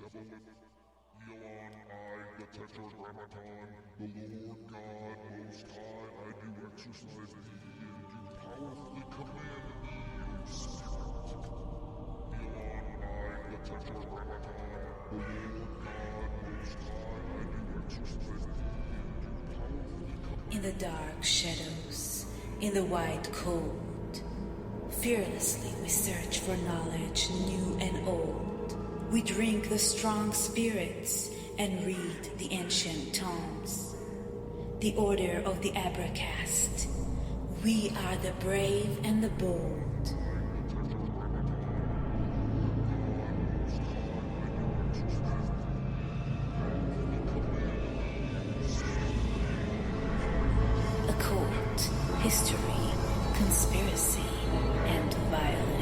Elon, I, the Tetragrammaton, the Lord God Most High, I do exercise and do powerfully command thee, O Spirit. Elon, I, the Tetragrammaton, the Lord God Most High, I do exercise and do powerfully command. In the dark shadows, in the white cold, fearlessly we search for knowledge new and old. We drink the strong spirits and read the ancient tomes. The order of the Abracast. We are the brave and the bold. Occult, history, conspiracy, and violence.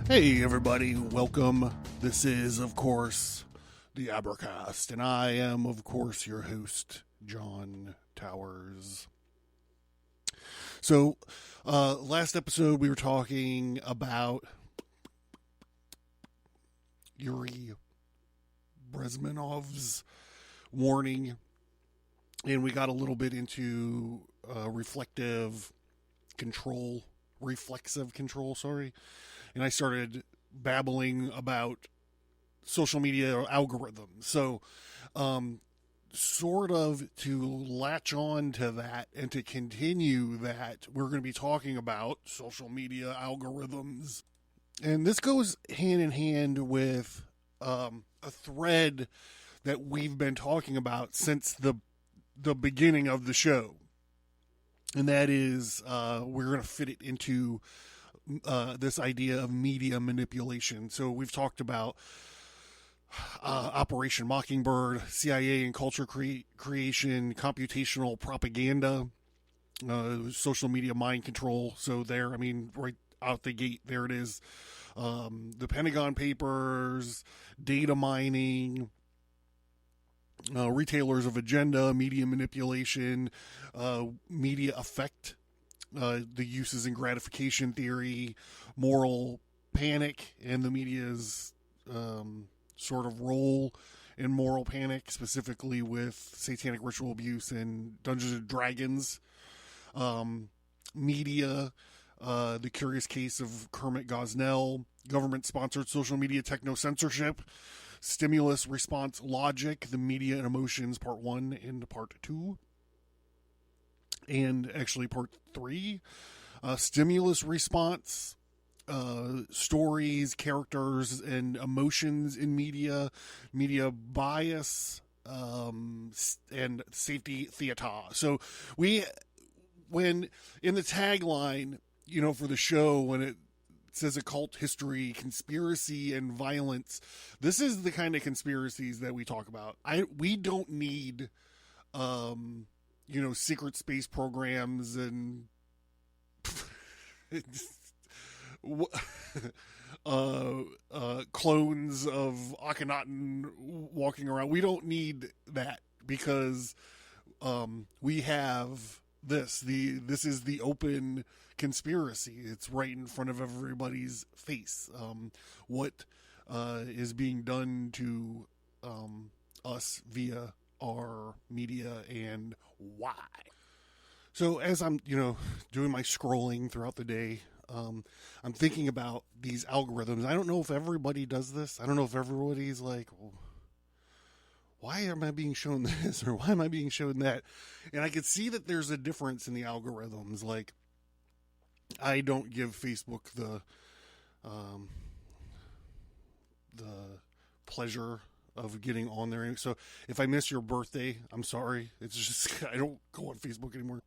Hey everybody, welcome. This is, of course, the Abracast, and I am, of course, your host, John Towers. So, last episode we were talking about Yuri Bezmenov's warning, and we got a little bit into reflexive control, and I started babbling about social media algorithms. So, sort of to latch on to that and to continue that, we're going to be talking about social media algorithms. And this goes hand in hand with a thread that we've been talking about since the beginning of the show. And that is, we're going to fit it into this idea of media manipulation. So we've talked about Operation Mockingbird, CIA and culture creation, computational propaganda, social media mind control. So there, I mean, right out the gate, there it is. The Pentagon Papers, data mining, retailers of agenda, media manipulation, media effect, the uses in gratification theory, moral panic, and the media's sort of role in moral panic, specifically with satanic ritual abuse and Dungeons and Dragons. Media, the curious case of Kermit Gosnell, government-sponsored social media techno censorship, stimulus response logic, the media and emotions, part 1 and part 2. And actually part 3, stimulus response, stories, characters, and emotions in media, media bias, and safety theater. So when in the tagline, for the show, when it says occult history, conspiracy, and violence, this is the kind of conspiracies that we talk about. We don't need, secret space programs and clones of Akhenaten walking around. We don't need that because we have this. This is the open conspiracy. It's right in front of everybody's face. What is being done to us via our media and why. So as I'm, doing my scrolling throughout the day, I'm thinking about these algorithms. I don't know if everybody does this. I don't know if everybody's like, well, why am I being shown this or why am I being shown that? And I could see that there's a difference in the algorithms. Like, I don't give Facebook the pleasure of getting on there. So if I miss your birthday, I'm sorry. It's just, I don't go on Facebook anymore.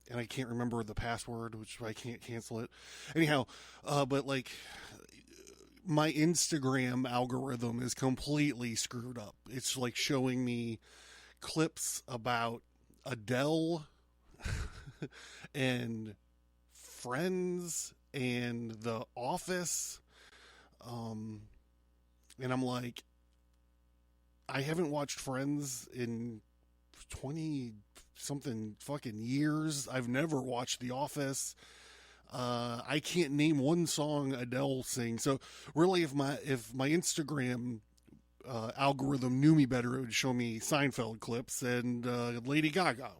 and I can't remember the password, which I can't cancel it. Anyhow, but like my Instagram algorithm is completely screwed up. It's like showing me clips about Adele and Friends and The Office. And I'm like, I haven't watched Friends in 20 something fucking years. I've never watched The Office. I can't name one song Adele sings. So really, if my Instagram algorithm knew me better, it would show me Seinfeld clips and Lady Gaga,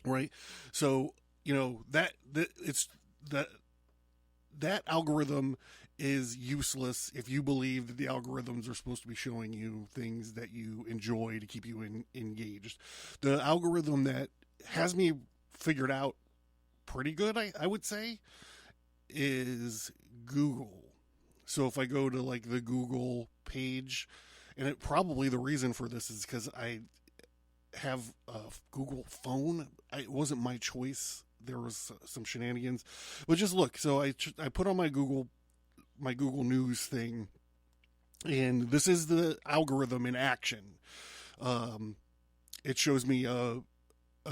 right? So that algorithm is useless if you believe that the algorithms are supposed to be showing you things that you enjoy to keep you engaged. The algorithm that has me figured out pretty good, I would say, is Google. So if I go to like the Google page, and it probably the reason for this is because I have a Google phone. It wasn't my choice. There was some shenanigans, but just look. So I put on my Google News thing, and this is the algorithm in action. It shows me a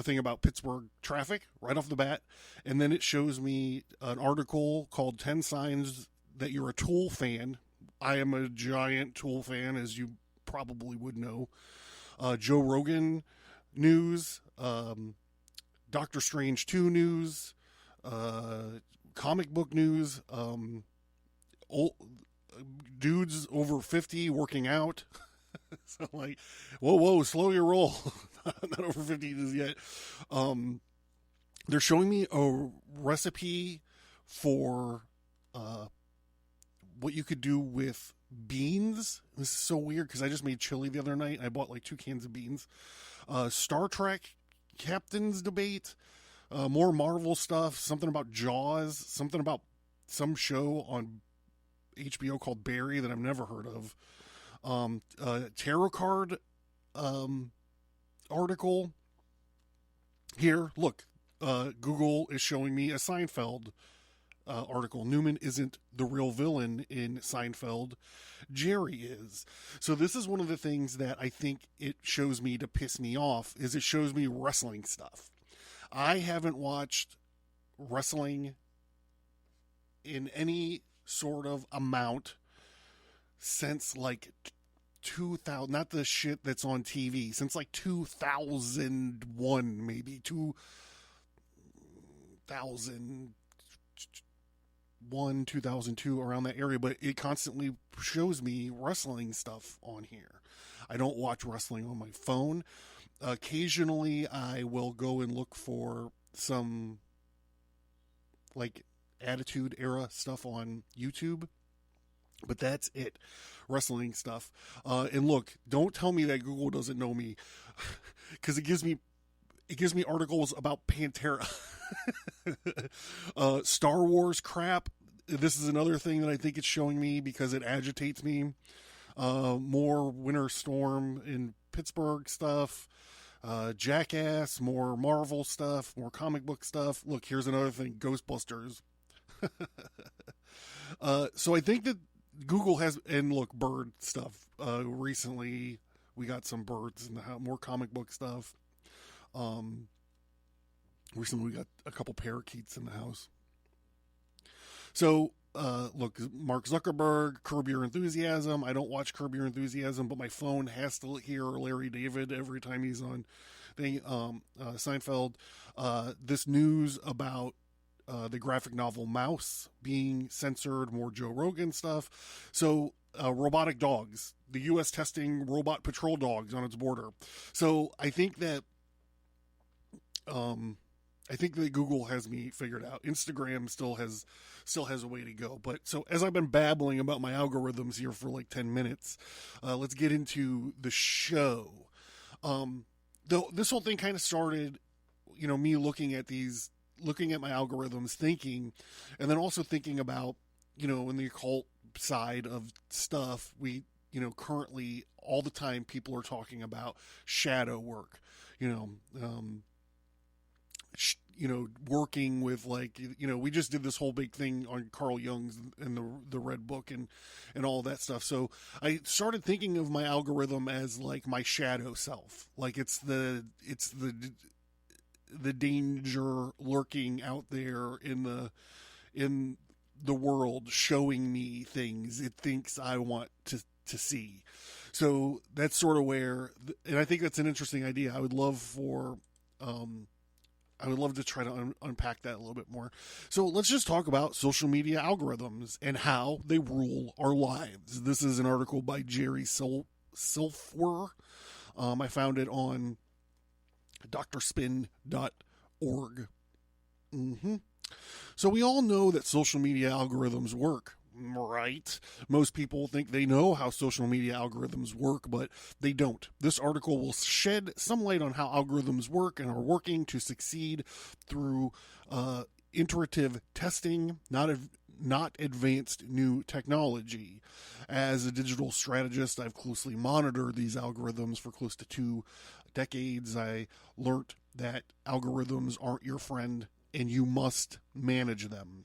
thing about Pittsburgh traffic right off the bat, and then it shows me an article called 10 Signs That You're a Tool Fan. I am a giant Tool fan, as you probably would know. Joe Rogan news, Doctor Strange 2 news, comic book news, old dudes over 50 working out. So like, whoa, slow your roll. Not over 50 just yet. They're showing me a recipe for what you could do with beans. This is so weird because I just made chili the other night. I bought like 2 cans of beans. Star Trek captain's debate, more Marvel stuff, something about Jaws, something about some show on HBO called Barry that I've never heard of. Tarot card article. Here, look, Google is showing me a Seinfeld article. Newman isn't the real villain in Seinfeld. Jerry is. So this is one of the things that I think it shows me to piss me off, is it shows me wrestling stuff. I haven't watched wrestling in any sort of amount since like 2000, not the shit that's on TV, since like 2001, maybe 2001, 2002, around that area, but it constantly shows me wrestling stuff on here. I don't watch wrestling on my phone. Occasionally I will go and look for some like Attitude Era stuff on YouTube, but that's it. Wrestling stuff. And look, don't tell me that Google doesn't know me, because it gives me articles about Pantera. Star Wars crap. This is another thing that I think it's showing me because it agitates me. More Winter Storm in Pittsburgh stuff. Jackass, more Marvel stuff, more comic book stuff. Look, here's another thing, Ghostbusters. So I think that Google has, and look, bird stuff. Recently we got some birds in the house, more comic book stuff. Recently we got a couple parakeets in the house. So, look, Mark Zuckerberg, Curb Your Enthusiasm. I don't watch Curb Your Enthusiasm, but my phone has to hear Larry David every time he's on Seinfeld. This news about the graphic novel Mouse being censored, more Joe Rogan stuff. So, robotic dogs. The U.S. testing robot patrol dogs on its border. So, I think that Google has me figured out. Instagram still has a way to go. But so as I've been babbling about my algorithms here for like 10 minutes, let's get into the show. This whole thing kind of started, me looking at my algorithms, thinking, and then also thinking about, in the occult side of stuff, we, currently all the time people are talking about shadow work, working with we just did this whole big thing on Carl Jung's and the Red Book and all that stuff. So I started thinking of my algorithm as like my shadow self. Like it's the danger lurking out there in the world, showing me things it thinks I want to see. So that's sort of where, and I think that's an interesting idea. I would love to try to unpack that a little bit more. So let's just talk about social media algorithms and how they rule our lives. This is an article by Jerry Silfwer. I found it on drspin.org. So we all know that social media algorithms work, right? Most people think they know how social media algorithms work, but they don't. This article will shed some light on how algorithms work and are working to succeed through iterative testing, not advanced new technology. As a digital strategist, I've closely monitored these algorithms for close to 2 decades. I learned that algorithms aren't your friend and you must manage them.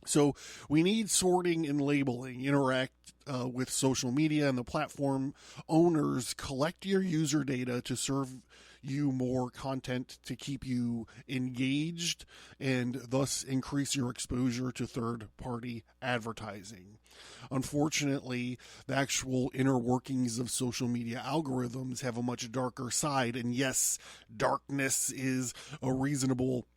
So we need sorting and labeling. Interact with social media, and the platform owners collect your user data to serve you more content to keep you engaged and thus increase your exposure to third-party advertising. Unfortunately, the actual inner workings of social media algorithms have a much darker side, and yes, darkness is a reasonable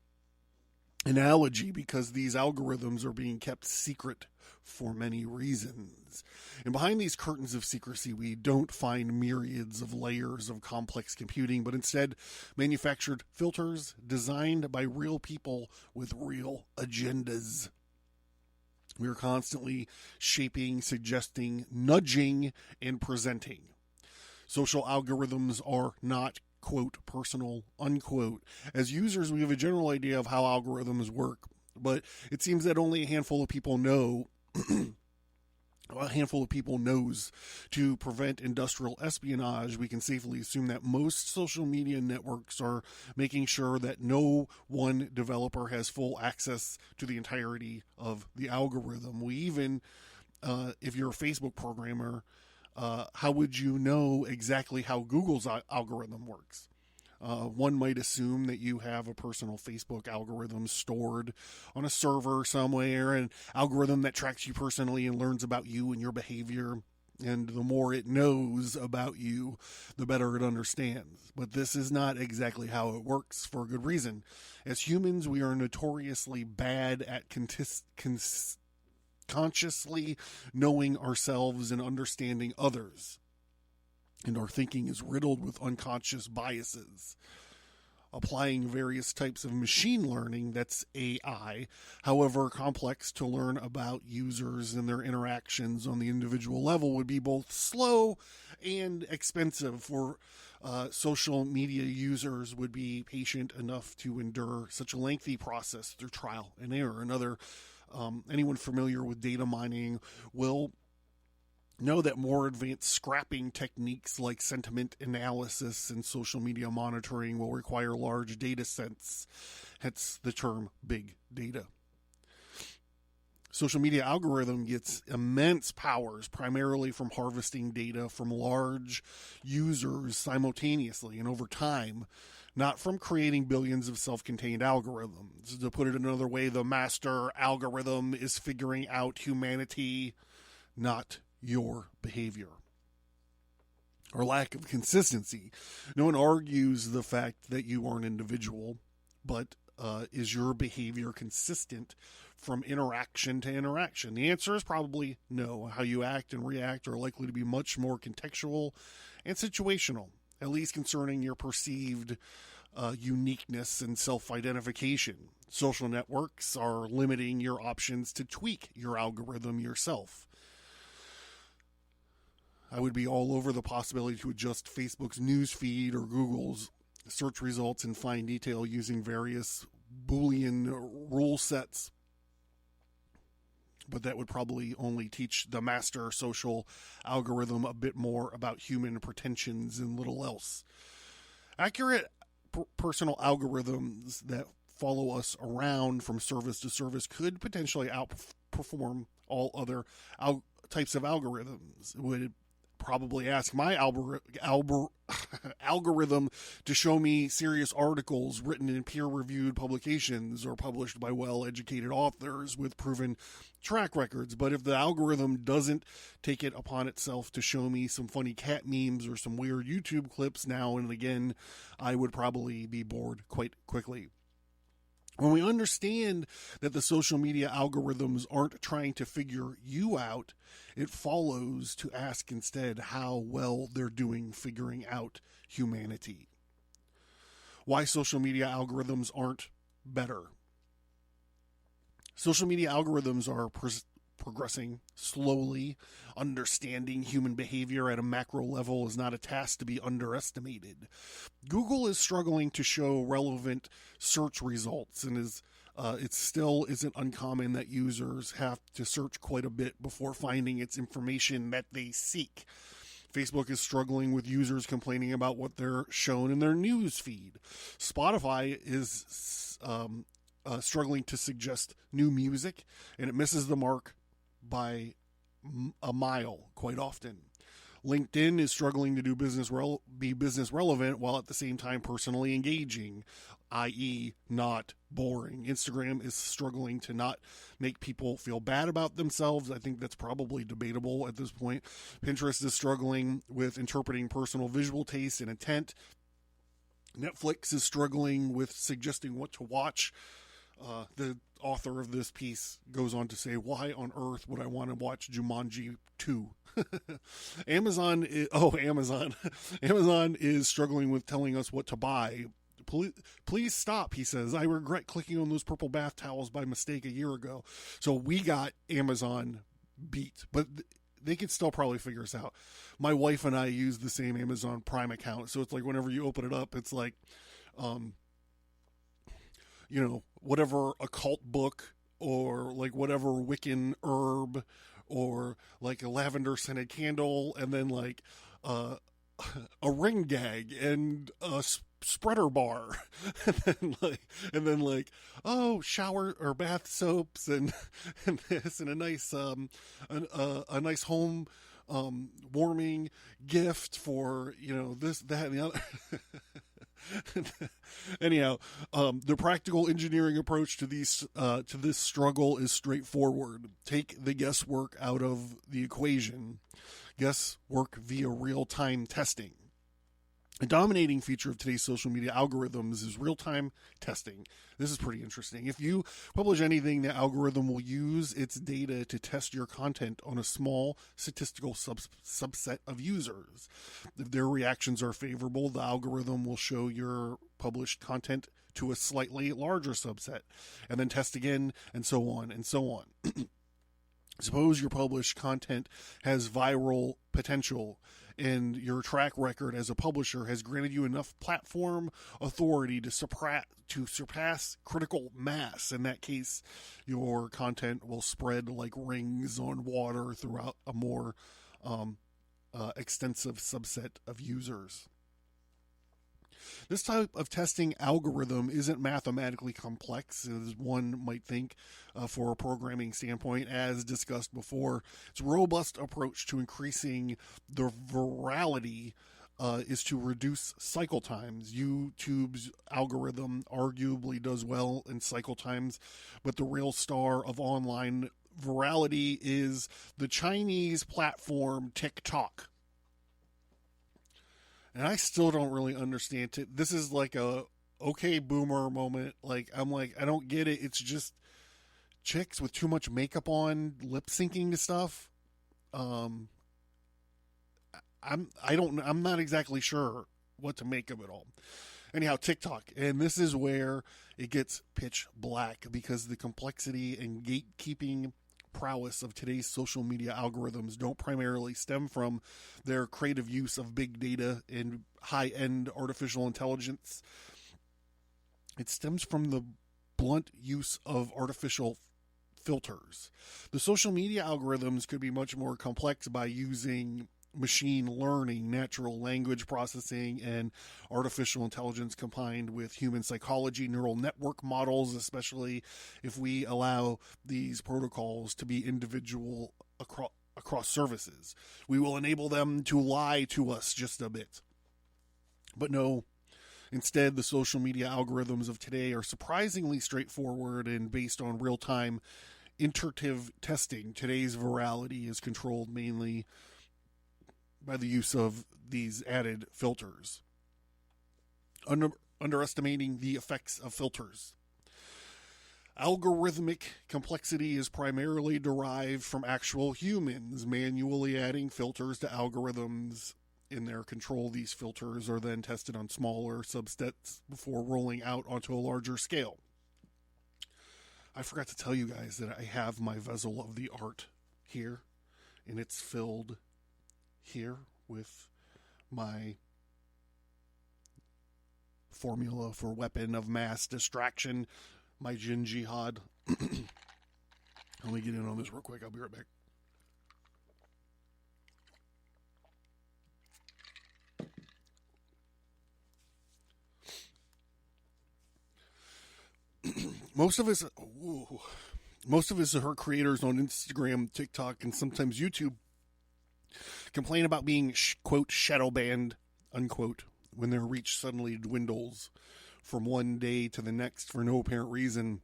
analogy because these algorithms are being kept secret for many reasons. And behind these curtains of secrecy, we don't find myriads of layers of complex computing, but instead manufactured filters designed by real people with real agendas. We are constantly shaping, suggesting, nudging, and presenting. Social algorithms are not, quote, personal, unquote. As users, we have a general idea of how algorithms work, but it seems that only a handful of people know. A handful of people knows. To prevent industrial espionage, we can safely assume that most social media networks are making sure that no one developer has full access to the entirety of the algorithm. We even, if you're a Facebook programmer, how would you know exactly how Google's algorithm works? One might assume that you have a personal Facebook algorithm stored on a server somewhere, an algorithm that tracks you personally and learns about you and your behavior. And the more it knows about you, the better it understands. But this is not exactly how it works, for a good reason. As humans, we are notoriously bad at consciously knowing ourselves and understanding others. And our thinking is riddled with unconscious biases. Applying various types of machine learning, that's AI, however complex to learn about users and their interactions on the individual level, would be both slow and expensive. For social media users would be patient enough to endure such a lengthy process through trial and error. Anyone familiar with data mining will know that more advanced scrapping techniques like sentiment analysis and social media monitoring will require large data sets, hence the term big data. Social media algorithm gets immense powers primarily from harvesting data from large users simultaneously and over time, not from creating billions of self-contained algorithms. To put it another way, the master algorithm is figuring out humanity, not your behavior. Or lack of consistency. No one argues the fact that you are an individual, but is your behavior consistent from interaction to interaction? The answer is probably no. How you act and react are likely to be much more contextual and situational, at least concerning your perceived uniqueness and self-identification. Social networks are limiting your options to tweak your algorithm yourself. I would be all over the possibility to adjust Facebook's news feed or Google's search results in fine detail using various Boolean rule sets. But that would probably only teach the master social algorithm a bit more about human pretensions and little else. Accurate personal algorithms that follow us around from service to service could potentially outperform all other types of algorithms. It would probably ask my algorithm to show me serious articles written in peer-reviewed publications or published by well-educated authors with proven track records. But if the algorithm doesn't take it upon itself to show me some funny cat memes or some weird YouTube clips now and again, I would probably be bored quite quickly. When we understand that the social media algorithms aren't trying to figure you out, it follows to ask instead how well they're doing figuring out humanity. Why social media algorithms aren't better. Social media algorithms are progressing slowly. Understanding human behavior at a macro level is not a task to be underestimated. Google is struggling to show relevant search results, and it still isn't uncommon that users have to search quite a bit before finding its information that they seek. Facebook is struggling with users complaining about what they're shown in their news feed. Spotify is struggling to suggest new music, and it misses the mark by a mile quite often. LinkedIn is struggling to do be business relevant while at the same time personally engaging, i.e. not boring. Instagram is struggling to not make people feel bad about themselves. I think that's probably debatable at this point. Pinterest is struggling with interpreting personal visual taste and intent. Netflix is struggling with suggesting what to watch. The author of this piece goes on to say, why on earth would I want to watch Jumanji 2? Amazon is struggling with telling us what to buy. Please stop, he says. I regret clicking on those purple bath towels by mistake a year ago. So we got Amazon beat, but they could still probably figure us out. My wife and I use the same Amazon Prime account. So it's like whenever you open it up, it's like, whatever occult book or like whatever Wiccan herb or like a lavender scented candle, and then like a ring gag and a spreader bar, and then like shower or bath soaps and this and a nice a nice home warming gift for this, that, and the other. Anyhow, the practical engineering approach to this struggle is straightforward. Take the guesswork out of the equation. Guesswork via real-time testing. A dominating feature of today's social media algorithms is real-time testing. This is pretty interesting. If you publish anything, the algorithm will use its data to test your content on a small statistical subset of users. If their reactions are favorable, the algorithm will show your published content to a slightly larger subset, and then test again, and so on and so on. Suppose your published content has viral potential, and your track record as a publisher has granted you enough platform authority to surpass critical mass. In that case, your content will spread like rings on water throughout a more extensive subset of users. This type of testing algorithm isn't mathematically complex, as one might think for a programming standpoint. As discussed before, its robust approach to increasing the virality is to reduce cycle times. YouTube's algorithm arguably does well in cycle times, but the real star of online virality is the Chinese platform TikTok. And I still don't really understand it. This is like a okay boomer moment. Like, I'm like, I don't get it. It's just chicks with too much makeup on, lip syncing to stuff. I'm not exactly sure what to make of it all. Anyhow, TikTok, and this is where it gets pitch black, because the complexity and gatekeeping prowess of today's social media algorithms don't primarily stem from their creative use of big data and high-end artificial intelligence. It stems from the blunt use of artificial filters. The social media algorithms could be much more complex by using machine learning, natural language processing, and artificial intelligence combined with human psychology, neural network models, especially if we allow these protocols to be individual across services. We will enable them to lie to us just a bit. But no, instead, the social media algorithms of today are surprisingly straightforward and based on real-time iterative testing. Today's virality is controlled mainly by the use of these added filters. Underestimating the effects of filters. Algorithmic complexity is primarily derived from actual humans manually adding filters to algorithms in their control. These filters are then tested on smaller subsets before rolling out onto a larger scale. I forgot to tell you guys that I have my vessel of the art here, and it's filled here with my formula for weapon of mass distraction, my Jin Jihad. Let me get in on this real quick. I'll be right back. Most of us are creators on Instagram, TikTok, and sometimes YouTube complain about being, quote, shadow banned, unquote, when their reach suddenly dwindles from one day to the next for no apparent reason.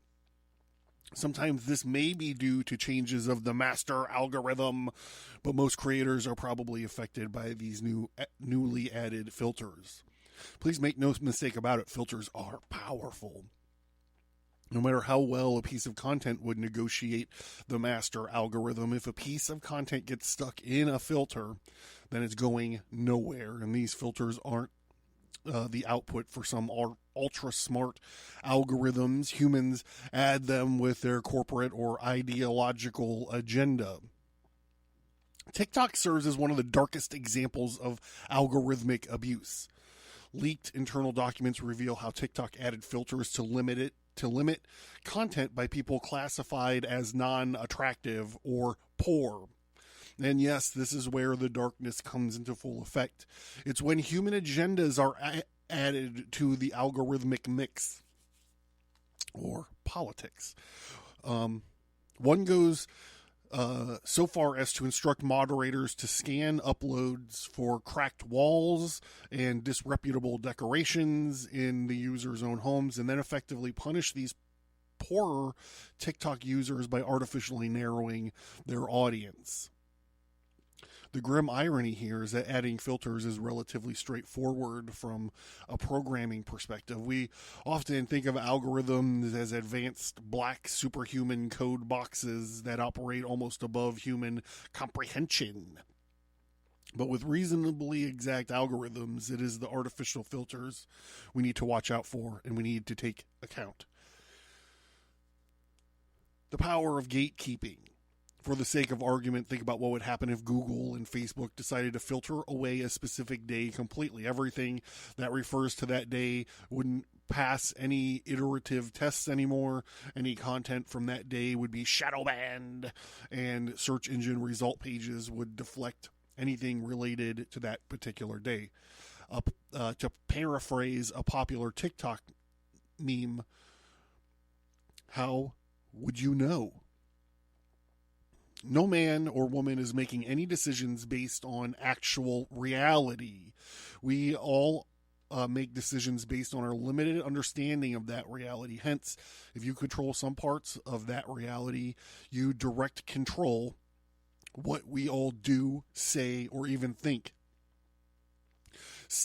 Sometimes this may be due to changes of the master algorithm, but most creators are probably affected by these newly added filters. Please make no mistake about it, filters are powerful. No matter how well a piece of content would negotiate the master algorithm, if a piece of content gets stuck in a filter, then it's going nowhere. And these filters aren't the output for some ultra smart algorithms. Humans add them with their corporate or ideological agenda. TikTok serves as one of the darkest examples of algorithmic abuse. Leaked internal documents reveal how TikTok added filters to limit content by people classified as non-attractive or poor. And yes, this is where the darkness comes into full effect. It's when human agendas are added to the algorithmic mix, or politics. One goes so far as to instruct moderators to scan uploads for cracked walls and disreputable decorations in the user's own homes, and then effectively punish these poorer TikTok users by artificially narrowing their audience. The grim irony here is that adding filters is relatively straightforward from a programming perspective. We often think of algorithms as advanced black superhuman code boxes that operate almost above human comprehension. But with reasonably exact algorithms, it is the artificial filters we need to watch out for and we need to take account. The power of gatekeeping. For the sake of argument, think about what would happen if Google and Facebook decided to filter away a specific day completely. Everything that refers to that day wouldn't pass any iterative tests anymore. Any content from that day would be shadow banned, and search engine result pages would deflect anything related to that particular day. To paraphrase a popular TikTok meme, how would you know? No man or woman is making any decisions based on actual reality. We all make decisions based on our limited understanding of that reality. Hence, if you control some parts of that reality, you direct control what we all do, say, or even think.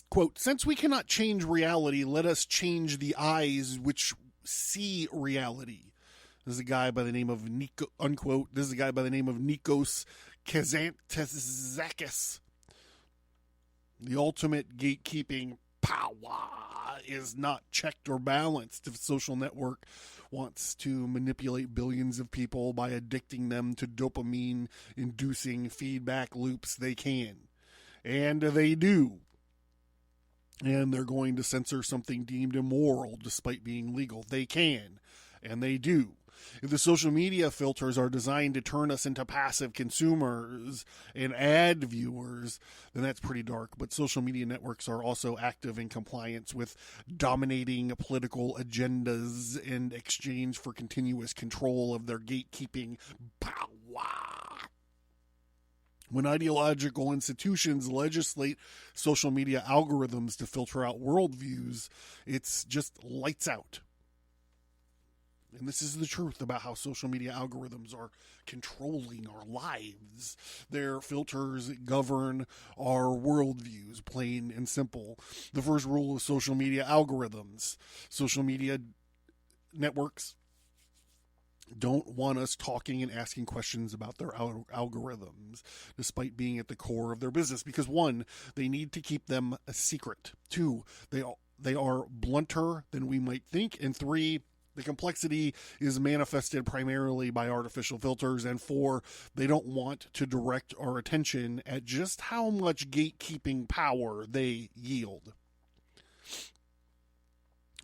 Quote, since we cannot change reality, let us change the eyes which see reality. This is a guy by the name of Nikos Kazantzakis. The ultimate gatekeeping power is not checked or balanced. If a social network wants to manipulate billions of people by addicting them to dopamine-inducing feedback loops, they can. And they do. And they're going to censor something deemed immoral despite being legal. They can. And they do. If the social media filters are designed to turn us into passive consumers and ad viewers, then that's pretty dark. But social media networks are also active in compliance with dominating political agendas in exchange for continuous control of their gatekeeping power. When ideological institutions legislate social media algorithms to filter out worldviews, it's just lights out. And this is the truth about how social media algorithms are controlling our lives. Their filters govern our worldviews, plain and simple. The first rule of social media algorithms: social media networks don't want us talking and asking questions about their algorithms, despite being at the core of their business. Because 1, they need to keep them a secret. 2, they are blunter than we might think. And 3, the complexity is manifested primarily by artificial filters. And 4, they don't want to direct our attention at just how much gatekeeping power they yield.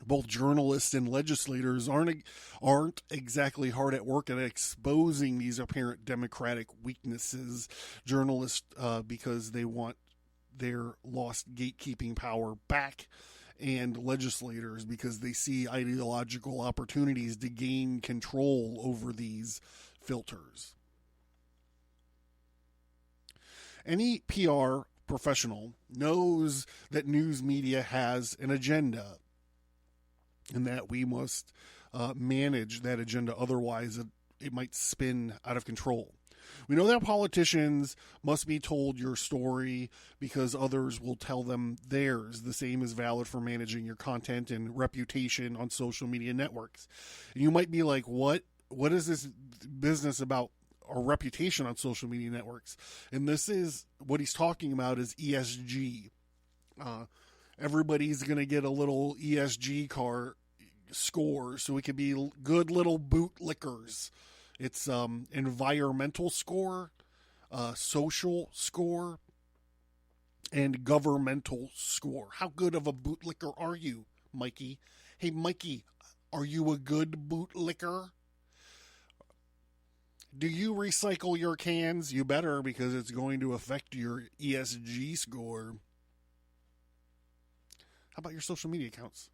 Both journalists and legislators aren't exactly hard at work at exposing these apparent democratic weaknesses. Journalists, because they want their lost gatekeeping power back, and legislators because they see ideological opportunities to gain control over these filters. Any PR professional knows that news media has an agenda, and that we must manage that agenda, otherwise it might spin out of control. We know that politicians must be told your story because others will tell them theirs. The same is valid for managing your content and reputation on social media networks. And you might be like, what is this business about our reputation on social media networks? And this is what he's talking about is ESG. Everybody's going to get a little ESG score so we can be good little bootlickers. It's environmental score, social score, and governmental score. How good of a bootlicker are you, Mikey? Hey, Mikey, are you a good bootlicker? Do you recycle your cans? You better, because it's going to affect your ESG score. How about your social media accounts?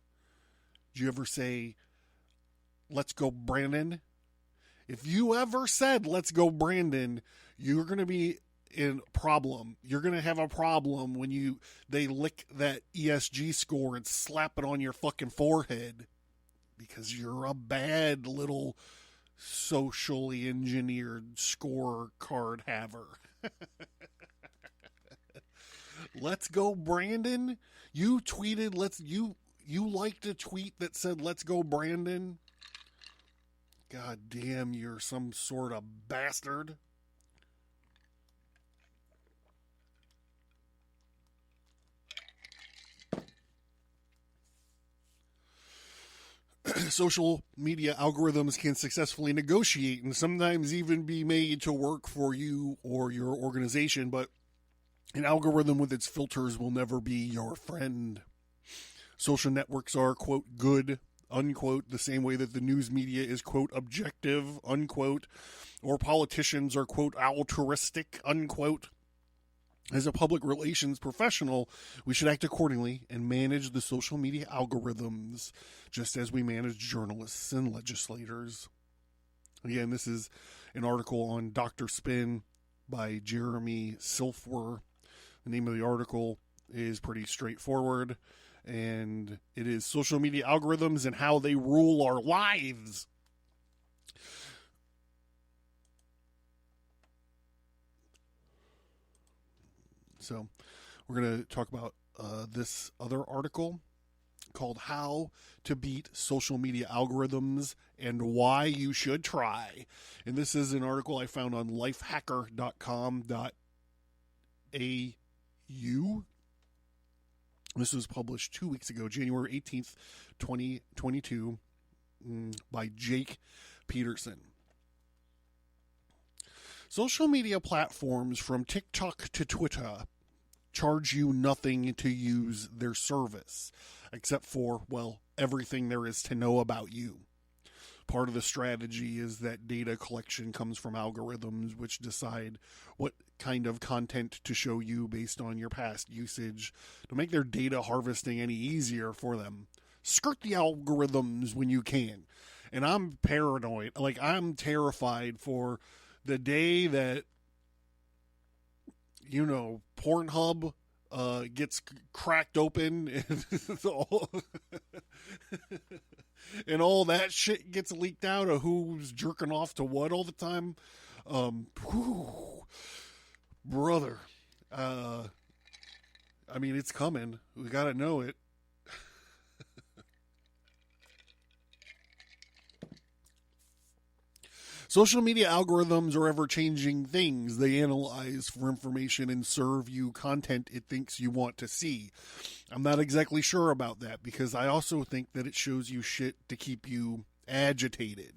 Do you ever say, "Let's go, Brandon"? If you ever said, "Let's go, Brandon," you're going to be in problem. You're going to have a problem when they lick that ESG score and slap it on your fucking forehead, because you're a bad little socially engineered scorecard haver. Let's go, Brandon. You tweeted, you liked a tweet that said, "Let's go, Brandon." God damn, you're some sort of bastard. Social media algorithms can successfully negotiate and sometimes even be made to work for you or your organization, but an algorithm with its filters will never be your friend. Social networks are, quote, good, unquote, the same way that the news media is, quote, objective, unquote, or politicians are, quote, altruistic, unquote. As a public relations professional, we should act accordingly and manage the social media algorithms just as we manage journalists and legislators. Again, this is an article on Dr. Spin by Jeremy Silfwer. The name of the article is pretty straightforward, and it is Social Media Algorithms and How They Rule Our Lives. So we're going to talk about this other article called How to Beat Social Media Algorithms and Why You Should Try. And this is an article I found on lifehacker.com.au. This was published 2 weeks ago, January 18th, 2022, by Jake Peterson. Social media platforms from TikTok to Twitter charge you nothing to use their service, except for, well, everything there is to know about you. part of the strategy is that data collection comes from algorithms which decide what kind of content to show you based on your past usage to make their data harvesting any easier for them. Skirt the algorithms when you can. And I'm paranoid. Like, I'm terrified for the day that, you know, Pornhub gets cracked open and all that shit gets leaked out of who's jerking off to what all the time. Brother, I mean, it's coming. We gotta know it. Social media algorithms are ever-changing things. They analyze for information and serve you content it thinks you want to see. I'm not exactly sure about that because I also think that it shows you shit to keep you agitated.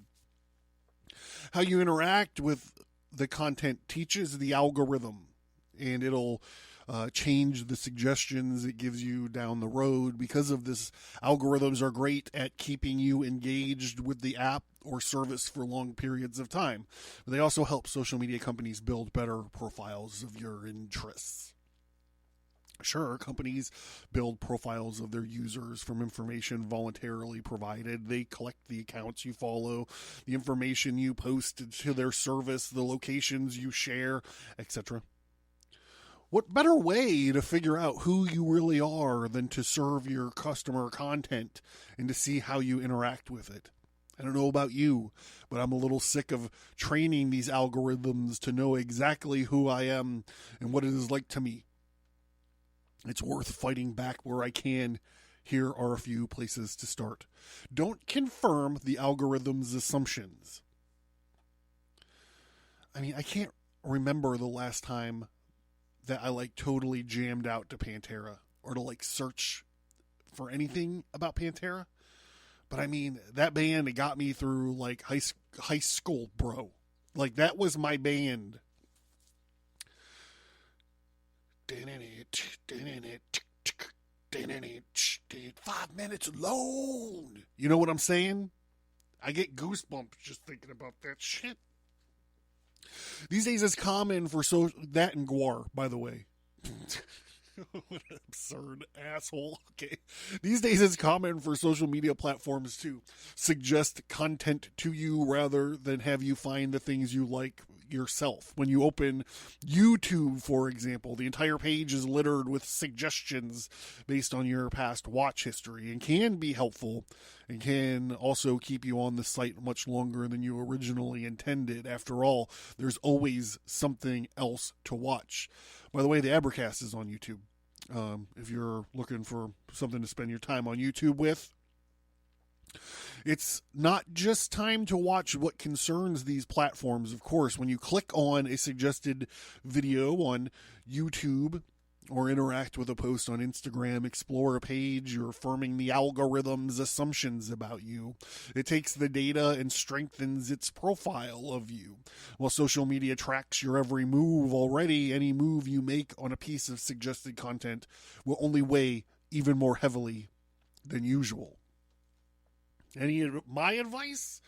How you interact with the content teaches the algorithm, and it'll change the suggestions it gives you down the road. Because of this, algorithms are great at keeping you engaged with the app or service for long periods of time. But they also help social media companies build better profiles of your interests. Sure, companies build profiles of their users from information voluntarily provided. They collect the accounts you follow, the information you post to their service, the locations you share, etc. What better way to figure out who you really are than to serve your customer content and to see how you interact with it? I don't know about you, but I'm a little sick of training these algorithms to know exactly who I am and what it is like to me. It's worth fighting back where I can. Here are a few places to start. Don't confirm the algorithm's assumptions. I mean, I can't remember the last time that I like totally jammed out to Pantera or to like search for anything about Pantera. But I mean, that band, it got me through like high school, bro. Like, that was my band. 5 minutes alone. You know what I'm saying? I get goosebumps just thinking about that shit. These days it's common for that and Guar, by the way. What an absurd asshole. Okay. These days it's common for social media platforms to suggest content to you rather than have you find the things you like yourself. When you open YouTube, for example, the entire page is littered with suggestions based on your past watch history and can be helpful and can also keep you on the site much longer than you originally intended. After all, there's always something else to watch. By the way, the Abracast is on YouTube. If you're looking for something to spend your time on YouTube with, it's not just time to watch what concerns these platforms. Of course, when you click on a suggested video on YouTube or interact with a post on Instagram, explore a page, you're affirming the algorithm's assumptions about you. It takes the data and strengthens its profile of you. While social media tracks your every move already, any move you make on a piece of suggested content will only weigh even more heavily than usual. My advice?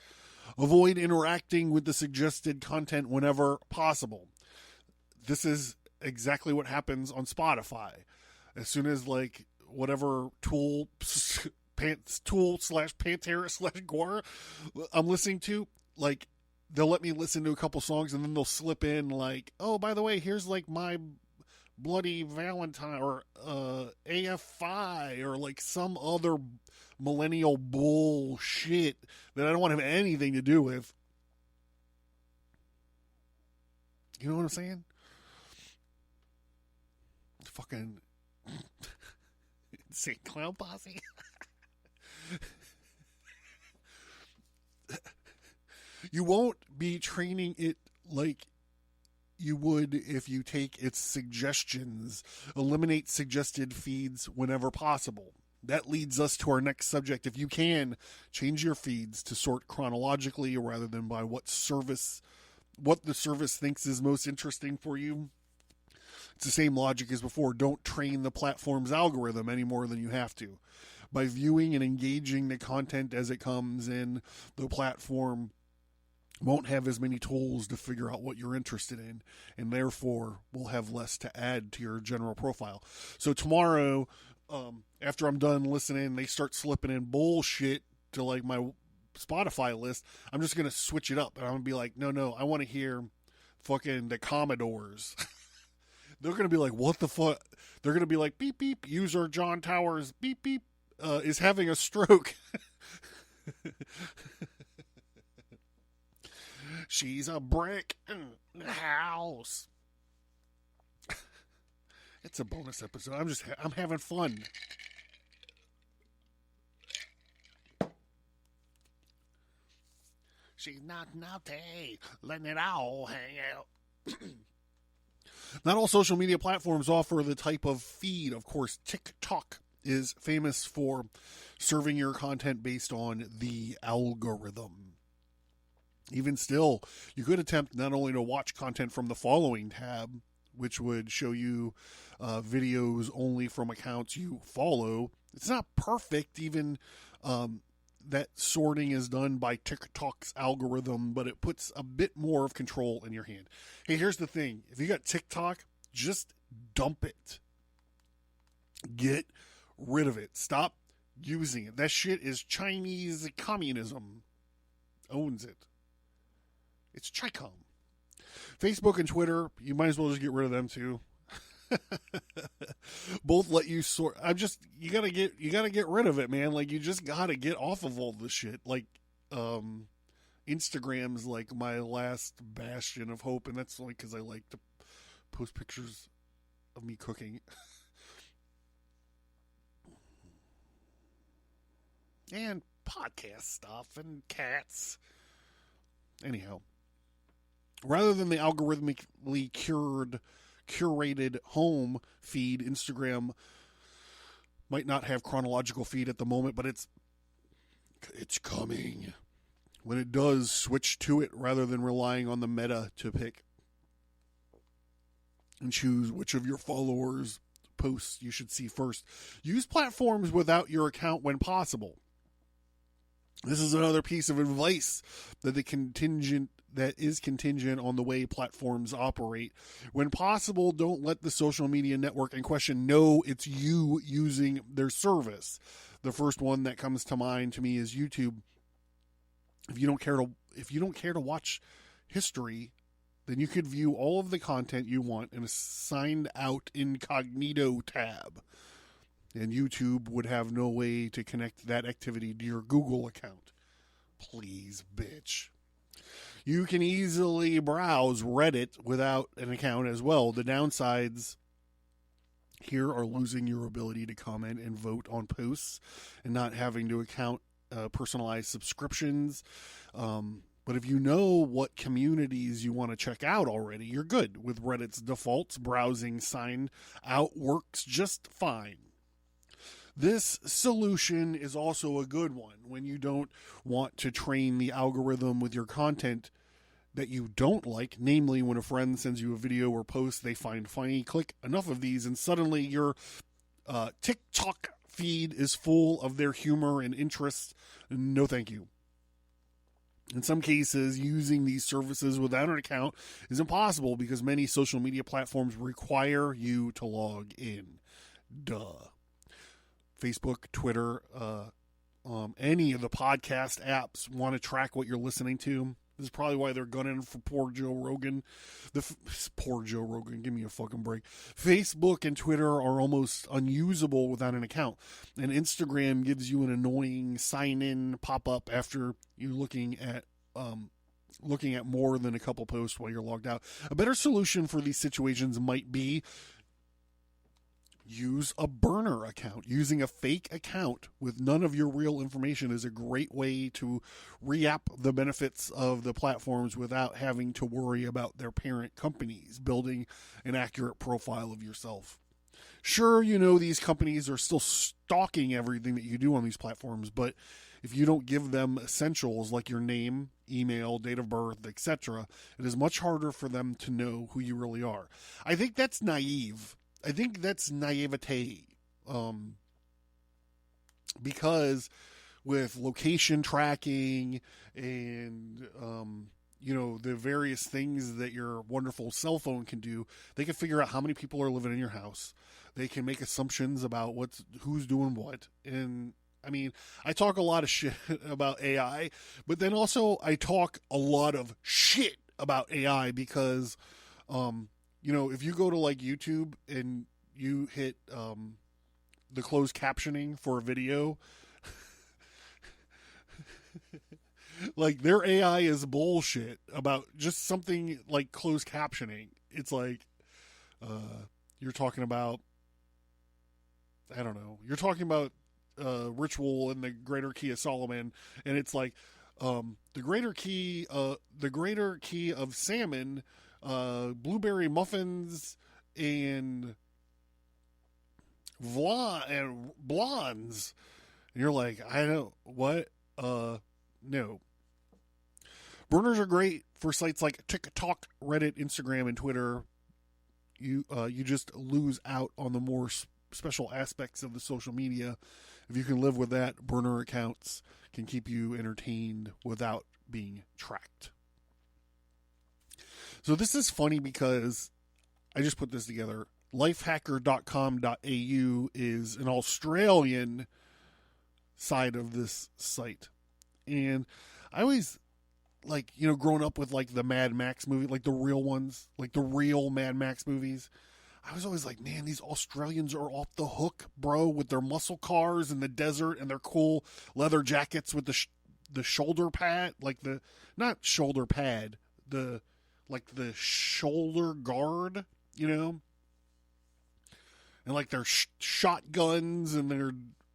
Avoid interacting with the suggested content whenever possible. This is exactly what happens on Spotify. As soon as like whatever tool slash Pantera slash Guar I'm listening to, like, they'll let me listen to a couple songs and then they'll slip in like, oh, by the way, here's like my Bloody Valentine or AFI or like some other millennial bullshit that I don't want to have anything to do with. You know what I'm saying? Fucking insane clown posse. You won't be training it like you would if you take its suggestions. Eliminate suggested feeds whenever possible. That leads us to our next subject. If you can, change your feeds to sort chronologically rather than by what the service thinks is most interesting for you. It's the same logic as before. Don't train the platform's algorithm any more than you have to. by viewing and engaging the content as it comes in, the platform won't have as many tools to figure out what you're interested in, and therefore will have less to add to your general profile. So tomorrow, after I'm done listening, they start slipping in bullshit to like my Spotify list. I'm just going to switch it up, and I'm going to be like, no, I want to hear fucking the Commodores. They're going to be like, what the fuck? They're going to be like, beep, beep, user John Towers, beep, beep, is having a stroke. She's a brick in the house. It's a bonus episode. I'm having fun. She's not naughty, letting it all hang out. Not all social media platforms offer the type of feed. Of course, TikTok is famous for serving your content based on the algorithm. Even still, you could attempt not only to watch content from the following tab, which would show you videos only from accounts you follow. It's not perfect, even that sorting is done by TikTok's algorithm, but it puts a bit more of control in your hand. Hey, here's the thing. If you got TikTok, just dump it. Get rid of it. Stop using it. That shit is Chinese communism. Owns it. It's Chicom. Facebook and Twitter, you might as well just get rid of them too. Both let you sort. You gotta get rid of it, man. Like, you just gotta get off of all this shit. Like, Instagram's like my last bastion of hope, and that's only because I like to post pictures of me cooking. And podcast stuff and cats. Anyhow, rather than the algorithmically curated home feed, Instagram might not have chronological feed at the moment, but it's coming. When it does, switch to it rather than relying on the meta to pick and choose which of your followers' posts you should see first. Use platforms without your account when possible. This is another piece of advice that is contingent on the way platforms operate. When possible, don't let the social media network in question know it's you using their service. The first one that comes to mind to me is YouTube. If you don't care to watch history, then you could view all of the content you want in a signed out incognito tab. And YouTube would have no way to connect that activity to your Google account. Please, bitch. You can easily browse Reddit without an account as well. The downsides here are losing your ability to comment and vote on posts and not having to account personalized subscriptions. But if you know what communities you want to check out already, you're good. With Reddit's defaults, browsing signed out works just fine. This solution is also a good one when you don't want to train the algorithm with your content that you don't like, namely when a friend sends you a video or post they find funny. Click enough of these and suddenly your TikTok feed is full of their humor and interests. No thank you. In some cases, using these services without an account is impossible because many social media platforms require you to log in. Duh. Facebook, Twitter, any of the podcast apps want to track what you're listening to. This is probably why they're gunning for poor Joe Rogan. Poor Joe Rogan, give me a fucking break. Facebook and Twitter are almost unusable without an account. And Instagram gives you an annoying sign-in pop-up after you're looking at more than a couple posts while you're logged out. A better solution for these situations might be use a burner account. Using a fake account with none of your real information is a great way to re-app the benefits of the platforms without having to worry about their parent companies building an accurate profile of yourself. Sure, you know these companies are still stalking everything that you do on these platforms, but if you don't give them essentials like your name, email, date of birth, etc., it is much harder for them to know who you really are. I think that's naive. I think that's naivete. because with location tracking and, the various things that your wonderful cell phone can do, they can figure out how many people are living in your house. They can make assumptions about who's doing what. And I mean, I talk a lot of shit about AI, but then also I talk a lot of shit about AI because, if you go to like YouTube and you hit the closed captioning for a video, like their AI is bullshit about just something like closed captioning. It's like you're talking about, I don't know, you're talking about ritual in the greater key of Solomon, and it's like the greater key of salmon, blueberry muffins, and blondes, and you're like, I don't what no. Burners are great for sites like TikTok, Reddit, Instagram, and Twitter. You just lose out on the more special aspects of the social media. If you can live with that, burner accounts can keep you entertained without being tracked. So this is funny because I just put this together. Lifehacker.com.au is an Australian side of this site. And I always, growing up with like the Mad Max movie, like the real ones, like the real Mad Max movies, I was always like, man, these Australians are off the hook, bro, with their muscle cars in the desert and their cool leather jackets with the shoulder pad, not shoulder pad, the shoulder guard, and like their shotguns and their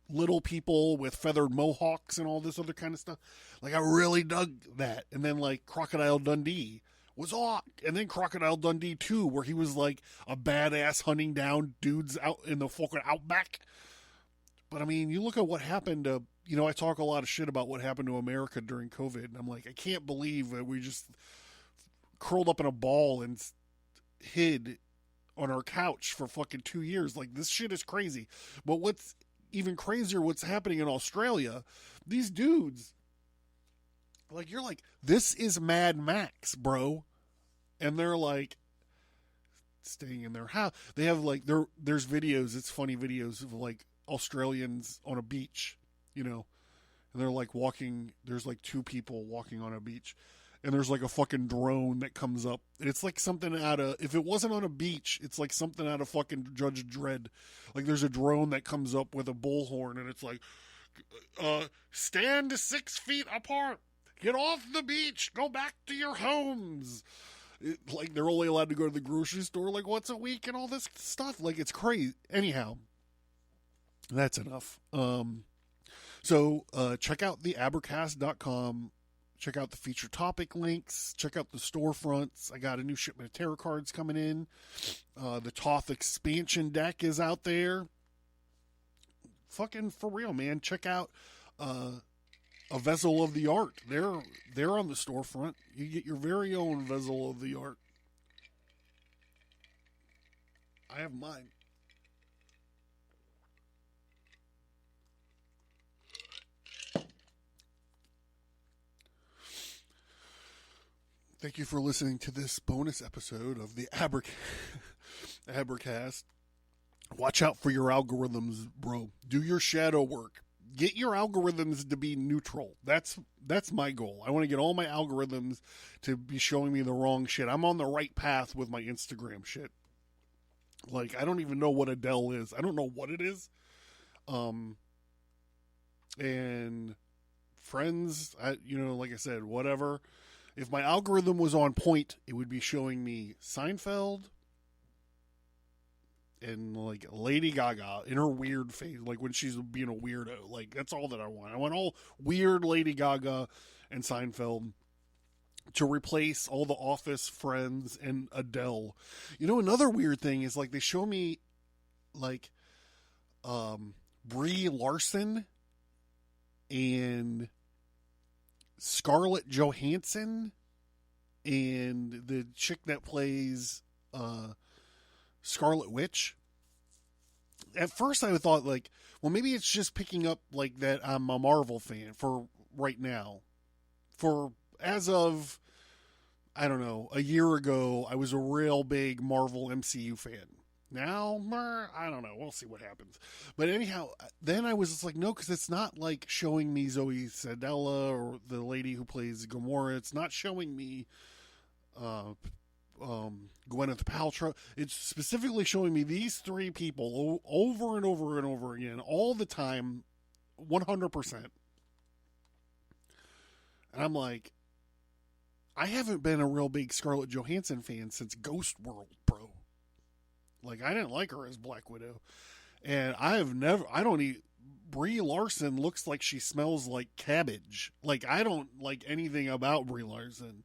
little people with feathered mohawks and all this other kind of stuff. Like I really dug that. And then like Crocodile Dundee was off, and then Crocodile Dundee 2, where he was like a badass hunting down dudes out in the fucking outback. But I mean, you look at what happened to, I talk a lot of shit about what happened to America during COVID, and I'm like, I can't believe that we just curled up in a ball and hid on our couch for fucking 2 years. Like, this shit is crazy. But what's even crazier, what's happening in Australia, these dudes, like, you're like, this is Mad Max, bro. And they're like staying in their house. They have like, there's videos, it's funny videos of like Australians on a beach, and they're like walking, there's like two people walking on a beach, and there's like a fucking drone that comes up. And it's like something out of, if it wasn't on a beach, it's like something out of fucking Judge Dredd. Like there's a drone that comes up with a bullhorn, and it's like, stand 6 feet apart. Get off the beach. Go back to your homes. Like they're only allowed to go to the grocery store like once a week and all this stuff. Like it's crazy. Anyhow, that's enough. So check out the Abracast.com. Check out the feature topic links. Check out the storefronts. I got a new shipment of tarot cards coming in. The Toth expansion deck is out there. Fucking for real, man. Check out a Vessel of the Art. They're on the storefront. You get your very own Vessel of the Art. I have mine. Thank you for listening to this bonus episode of the Abracast. Watch out for your algorithms, bro. Do your shadow work. Get your algorithms to be neutral. That's my goal. I want to get all my algorithms to be showing me the wrong shit. I'm on the right path with my Instagram shit. Like, I don't even know what Adele is. I don't know what it is. And friends, like I said, whatever. If my algorithm was on point, it would be showing me Seinfeld and like Lady Gaga in her weird face, like when she's being a weirdo. Like that's all that I want. I want all weird Lady Gaga and Seinfeld to replace all the Office, Friends, and Adele. Another weird thing is like they show me like Brie Larson and Scarlett Johansson and the chick that plays Scarlet Witch. at first I thought like, well, maybe it's just picking up like that I'm a Marvel fan for right now. For as of, I don't know, a year ago, I was a real big Marvel MCU fan. Now, I don't know. We'll see what happens. But anyhow, then I was just like, no, because it's not like showing me Zoe Saldana or the lady who plays Gamora. It's not showing me Gwyneth Paltrow. It's specifically showing me these three people over and over and over again, all the time, 100%. And I'm like, I haven't been a real big Scarlett Johansson fan since Ghost World, bro. Like, I didn't like her as Black Widow. And Brie Larson looks like she smells like cabbage. Like, I don't like anything about Brie Larson.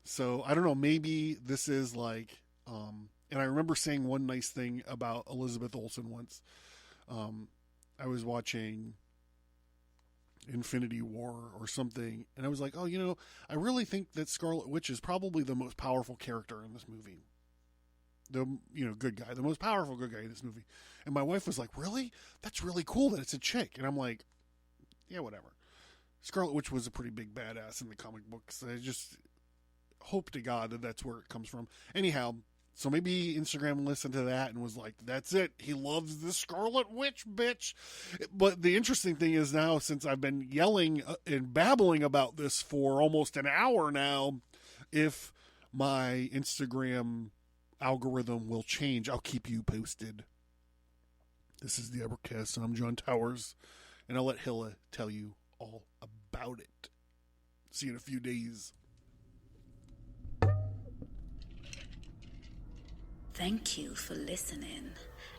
So, I don't know, maybe this is like, and I remember saying one nice thing about Elizabeth Olsen once. I was watching Infinity War or something, and I was like, oh, you know, I really think that Scarlet Witch is probably the most powerful character in this movie. The good guy, the most powerful good guy in this movie. And my wife was like, really? That's really cool that it's a chick. And I'm like, yeah, whatever. Scarlet Witch was a pretty big badass in the comic books. I just hope to God that that's where it comes from. Anyhow, so maybe Instagram listened to that and was like, that's it. He loves the Scarlet Witch, bitch. But the interesting thing is now, since I've been yelling and babbling about this for almost an hour now, if my Instagram algorithm will change, I'll keep you posted. This is the Abracast, and I'm John Towers, and I'll let Hilla tell you all about it. See you in a few days. Thank you for listening,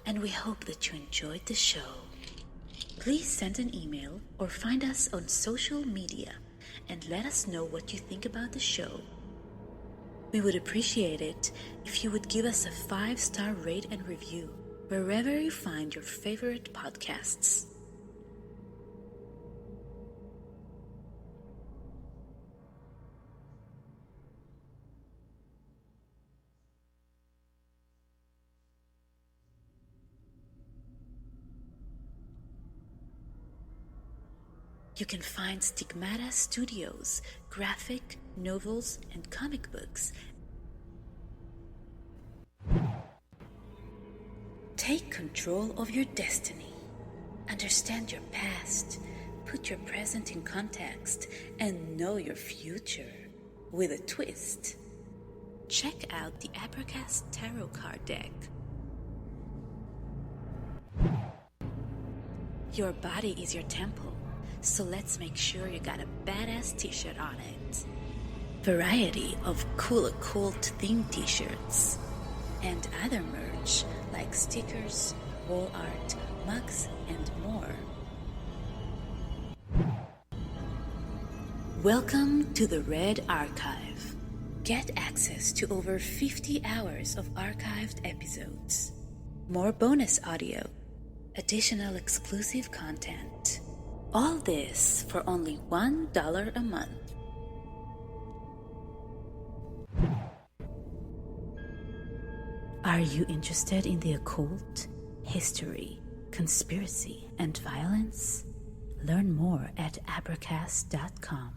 and we hope that you enjoyed the show. Please send an email or find us on social media and let us know what you think about the show. We would appreciate it if you would give us a 5-star rate and review wherever you find your favorite podcasts. You can find Stigmata Studios, graphic, novels, and comic books. Take control of your destiny. Understand your past. Put your present in context and know your future with a twist. Check out the Abracast Tarot card deck. Your body is your temple. So let's make sure you got a badass t-shirt on it. Variety of cool occult themed t-shirts. And other merch like stickers, wall art, mugs, and more. Welcome to the Red Archive. Get access to over 50 hours of archived episodes. More bonus audio. Additional exclusive content. All this for only $1 a month. Are you interested in the occult, history, conspiracy, and violence? Learn more at Abracast.com.